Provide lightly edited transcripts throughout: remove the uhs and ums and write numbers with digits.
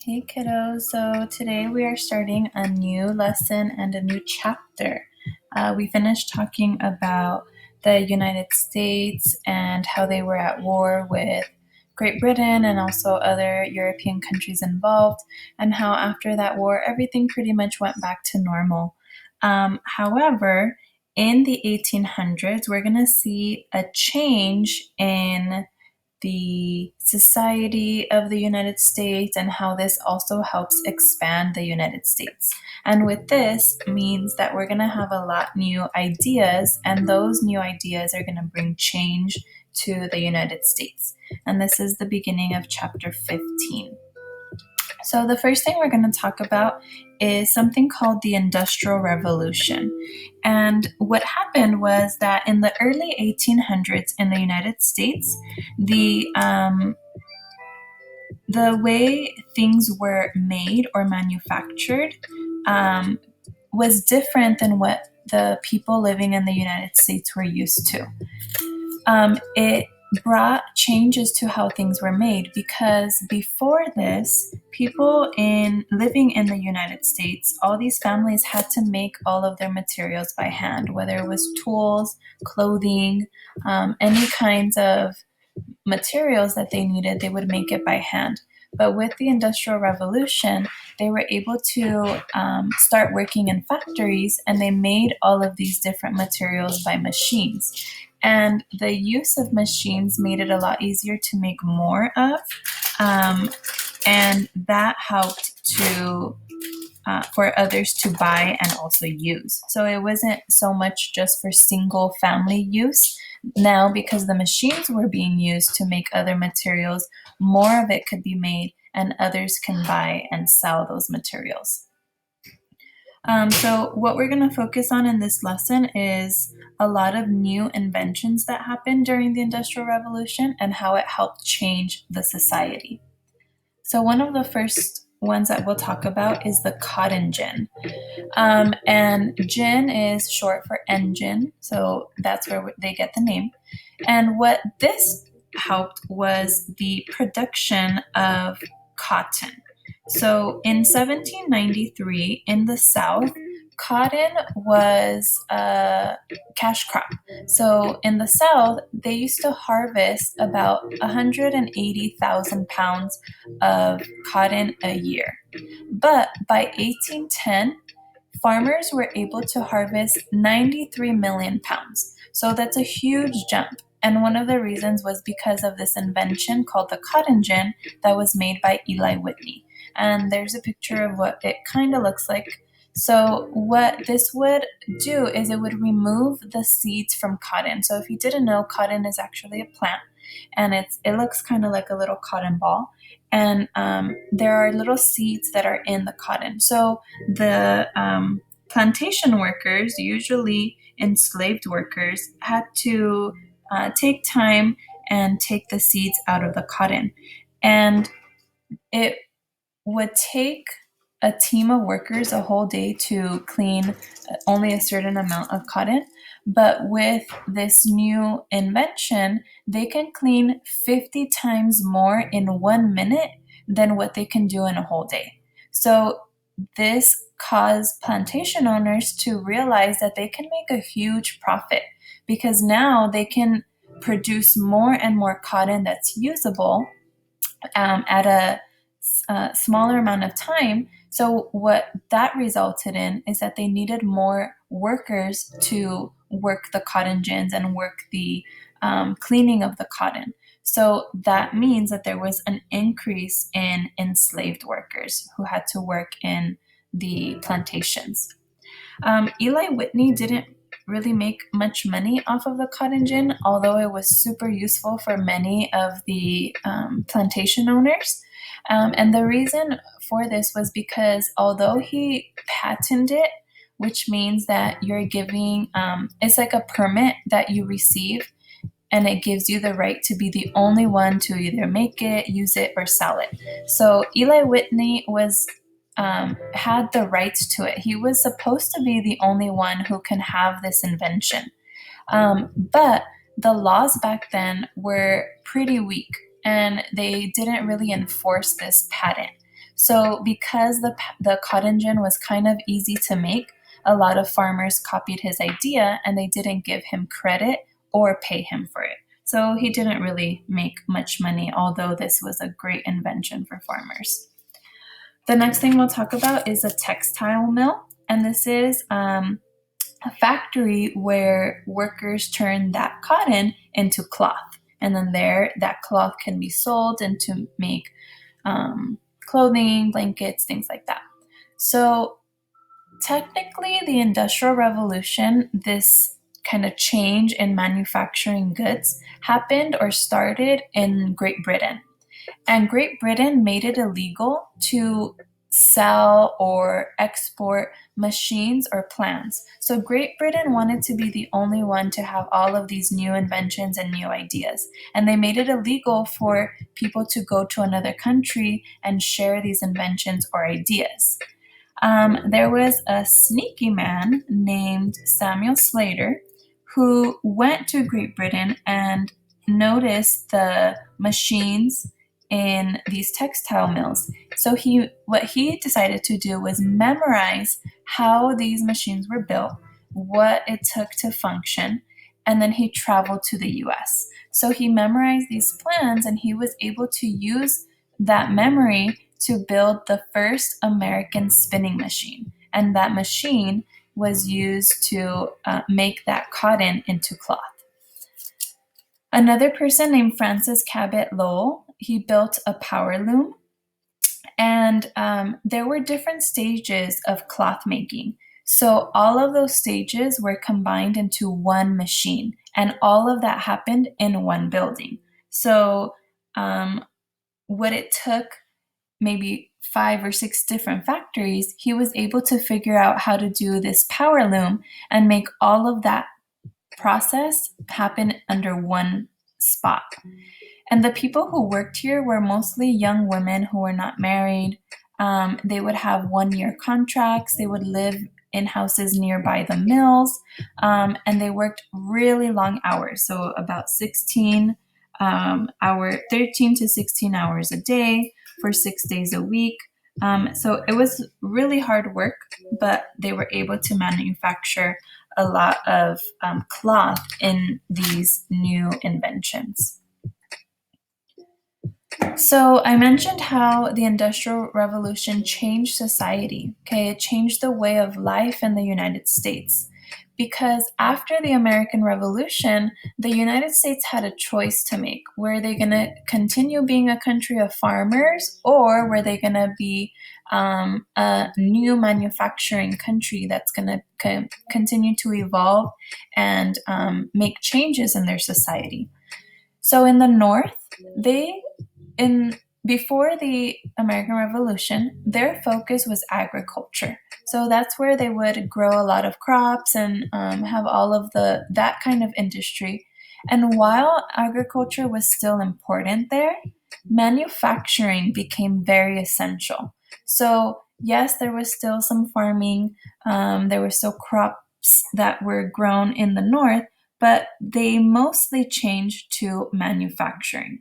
Hey kiddos, so today we are starting a new lesson and a new chapter. We finished talking about the United States and how they were at war with Great Britain and also other European countries involved, and how after that war everything pretty much went back to normal. However, in the 1800s, we're going to see a change in the society of the United States and how this also helps expand the United States. And with this means that we're going to have a lot new ideas, and those new ideas are going to bring change to the United States. And this is the beginning of chapter 15. So the first thing we're going to talk about is something called the Industrial Revolution. And what happened was that in the early 1800s in the United States, the way things were made or manufactured was different than what the people living in the United States were used to. It brought changes to how things were made, because before this, people living in the United States, all these families had to make all of their materials by hand, whether it was tools, clothing, any kinds of materials that they needed, they would make it by hand. But with the Industrial Revolution, they were able to start working in factories, and they made all of these different materials by machines. And the use of machines made it a lot easier to make more of, and that helped to for others to buy and also use. So it wasn't so much just for single family use. Now, because the machines were being used to make other materials, more of it could be made and others can buy and sell those materials. So what we're going to focus on in this lesson is a lot of new inventions that happened during the Industrial Revolution and how it helped change the society. So one of the first ones that we'll talk about is the cotton gin. And gin is short for engine, so that's where they get the name. And what this helped was the production of cotton. So in 1793 in the South, cotton was a cash crop. So in the South, they used to harvest about 180,000 pounds of cotton a year. But by 1810, farmers were able to harvest 93 million pounds. So that's a huge jump. And one of the reasons was because of this invention called the cotton gin that was made by Eli Whitney. And there's a picture of what it kind of looks like. So what this would do is it would remove the seeds from cotton. So if you didn't know, cotton is actually a plant, and it looks kind of like a little cotton ball. And there are little seeds that are in the cotton. So the plantation workers, usually enslaved workers, had to take time and take the seeds out of the cotton. And it would take a team of workers a whole day to clean only a certain amount of cotton. But with this new invention, they can clean 50 times more in 1 minute than what they can do in a whole day. So this caused plantation owners to realize that they can make a huge profit, because now they can produce more and more cotton that's usable at a smaller amount of time. So what that resulted in is that they needed more workers to work the cotton gins and work the cleaning of the cotton. So that means that there was an increase in enslaved workers who had to work in the plantations. Eli Whitney didn't really make much money off of the cotton gin, although it was super useful for many of the plantation owners. And the reason for this was because although he patented it, which means that you're giving, it's like a permit that you receive, and it gives you the right to be the only one to either make it, use it, or sell it. So Eli Whitney had the rights to it. He was supposed to be the only one who can have this invention. But the laws back then were pretty weak, and they didn't really enforce this patent. So because the cotton gin was kind of easy to make, a lot of farmers copied his idea and they didn't give him credit or pay him for it. So he didn't really make much money, although this was a great invention for farmers. The next thing we'll talk about is a textile mill. And this is a factory where workers turn that cotton into cloth. And then that cloth can be sold and to make clothing, blankets, things like that. So technically, the Industrial Revolution, this kind of change in manufacturing goods, happened or started in Great Britain. And Great Britain made it illegal to sell or export machines or plants. So Great Britain wanted to be the only one to have all of these new inventions and new ideas. And they made it illegal for people to go to another country and share these inventions or ideas. There was a sneaky man named Samuel Slater who went to Great Britain and noticed the machines in these textile mills. So what he decided to do was memorize how these machines were built, what it took to function, and then he traveled to the US. So he memorized these plans and he was able to use that memory to build the first American spinning machine. And that machine was used to make that cotton into cloth. Another person named Francis Cabot Lowell, he built a power loom. And there were different stages of cloth making. So all of those stages were combined into one machine. And all of that happened in one building. So what it took maybe 5 or 6 different factories, he was able to figure out how to do this power loom and make all of that process happen under one spot. And the people who worked here were mostly young women who were not married. They would have 1-year contracts. They would live in houses nearby the mills, and they worked really long hours, so about 13 to 16 hours a day for 6 days a week. So it was really hard work, but they were able to manufacture a lot of cloth in these new inventions. So I mentioned how the Industrial Revolution changed society. Okay, it changed the way of life in the United States. Because after the American Revolution, the United States had a choice to make. Were they going to continue being a country of farmers, or were they going to be a new manufacturing country that's going to continue to evolve and make changes in their society? So in the North, before the American Revolution, their focus was agriculture. So that's where they would grow a lot of crops and have all of that kind of industry. And while agriculture was still important there, manufacturing became very essential. So yes, there was still some farming, there were still crops that were grown in the North, but they mostly changed to manufacturing.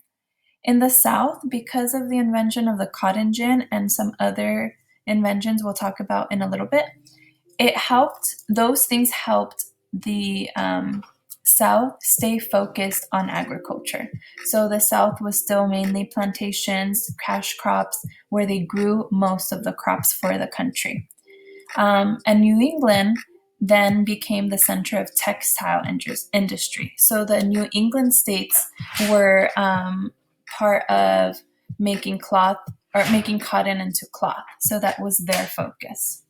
In the South, because of the invention of the cotton gin and some other inventions we'll talk about in a little bit, those things helped the South stay focused on agriculture. So the South was still mainly plantations, cash crops, where they grew most of the crops for the country. And New England then became the center of textile industry. So the New England states were part of making cloth or making cotton into cloth. So that was their focus.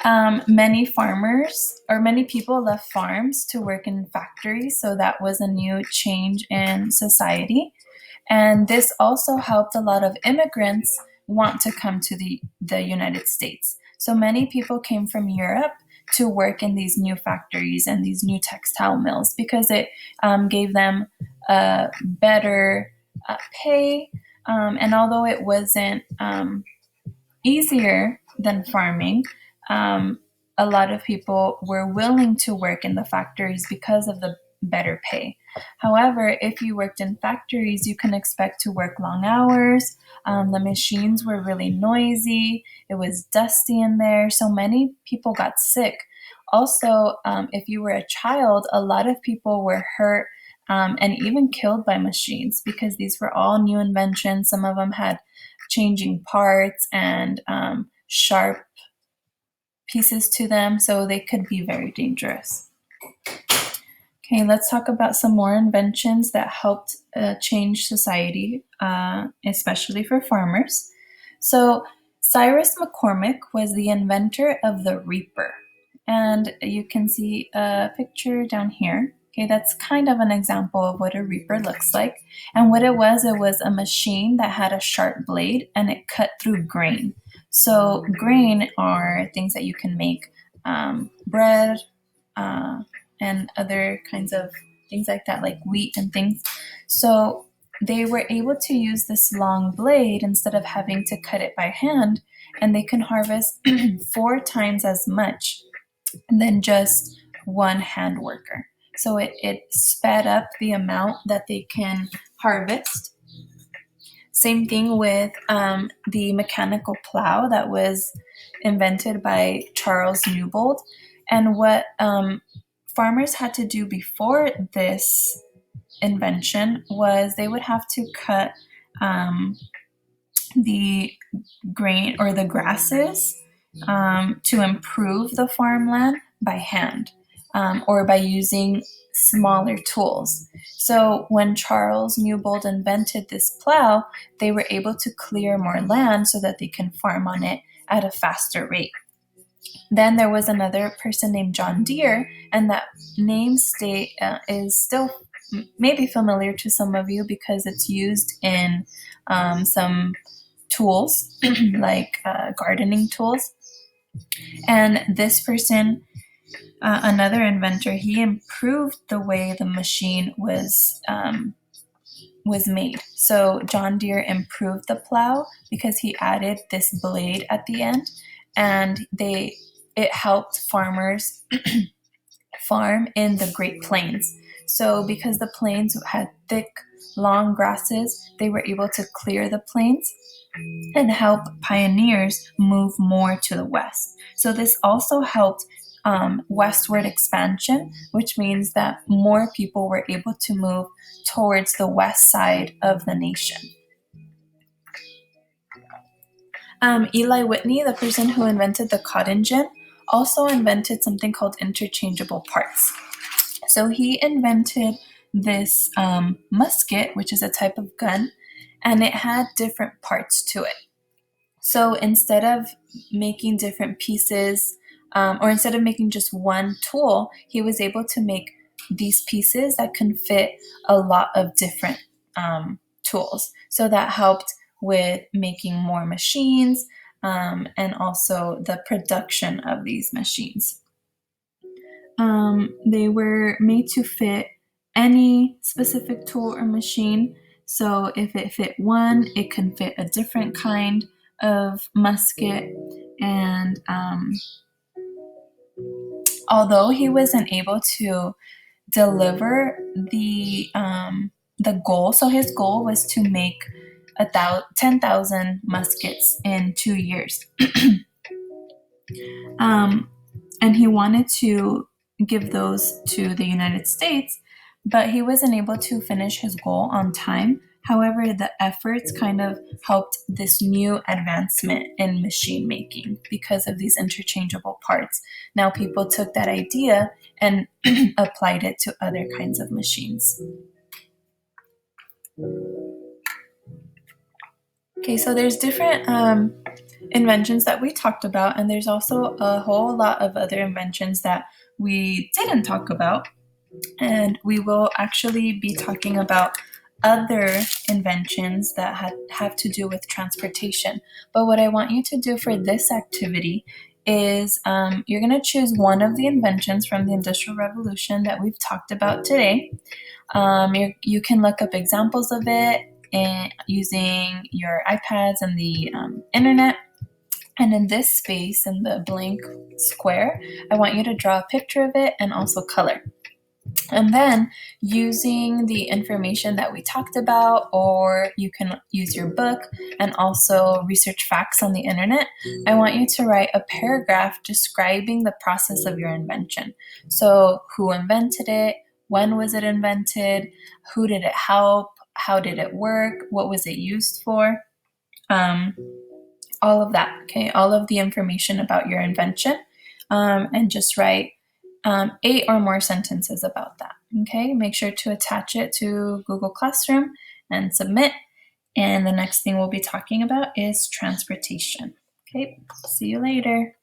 Many farmers or many people left farms to work in factories. So that was a new change in society. And this also helped a lot of immigrants want to come to the United States. So many people came from Europe to work in these new factories and these new textile mills because it gave them better pay. And although it wasn't easier than farming, a lot of people were willing to work in the factories because of the better pay. However, if you worked in factories, you can expect to work long hours. The machines were really noisy. It was dusty in there. So many people got sick. Also, if you were a child, a lot of people were hurt and even killed by machines because these were all new inventions. Some of them had changing parts and sharp pieces to them, so they could be very dangerous. Okay, let's talk about some more inventions that helped change society, especially for farmers. So, Cyrus McCormick was the inventor of the reaper. And you can see a picture down here. Okay, that's kind of an example of what a reaper looks like. And what it was a machine that had a sharp blade and it cut through grain. So, grain are things that you can make bread, and other kinds of things like that, like wheat and things. So they were able to use this long blade instead of having to cut it by hand, and they can harvest 4 times as much than just one hand worker. So it sped up the amount that they can harvest. Same thing with the mechanical plow that was invented by Charles Newbold. And what farmers had to do before this invention was they would have to cut the grain or the grasses to improve the farmland by hand or by using smaller tools. So when Charles Newbold invented this plow, they were able to clear more land so that they can farm on it at a faster rate. Then there was another person named John Deere, and that name is still maybe familiar to some of you because it's used in some tools like gardening tools. And this person, another inventor, he improved the way the machine was made. So John Deere improved the plow because he added this blade at the end, and it helped farmers farm in the Great Plains. So because the plains had thick, long grasses, they were able to clear the plains and help pioneers move more to the west. So this also helped westward expansion, which means that more people were able to move towards the west side of the nation. Eli Whitney, the person who invented the cotton gin, also invented something called interchangeable parts. So he invented this musket, which is a type of gun, and it had different parts to it. So instead of making different pieces, or instead of making just one tool, he was able to make these pieces that can fit a lot of different tools. So that helped with making more machines and also the production of these machines. They were made to fit any specific tool or machine. So if it fit one, it can fit a different kind of musket. And although he wasn't able to deliver the goal, so his goal was to make 10,000 muskets in 2 years. And he wanted to give those to the United States, but he wasn't able to finish his goal on time. However, the efforts kind of helped this new advancement in machine making because of these interchangeable parts. Now people took that idea and applied it to other kinds of machines. Okay, so there's different inventions that we talked about, and there's also a whole lot of other inventions that we didn't talk about, and we will actually be talking about other inventions that have to do with transportation. But what I want you to do for this activity is you're going to choose one of the inventions from the Industrial Revolution that we've talked about today. You can look up examples of it using your iPads and the internet. And in this space, in the blank square, I want you to draw a picture of it and also color. And then using the information that we talked about, or you can use your book and also research facts on the internet, I want you to write a paragraph describing the process of your invention. So who invented it? When was it invented? Who did it help? How did it work? What was it used for? All of that, okay? All of the information about your invention, and just write 8 or more sentences about that, okay? Make sure to attach it to Google Classroom and submit. And the next thing we'll be talking about is transportation. Okay, see you later.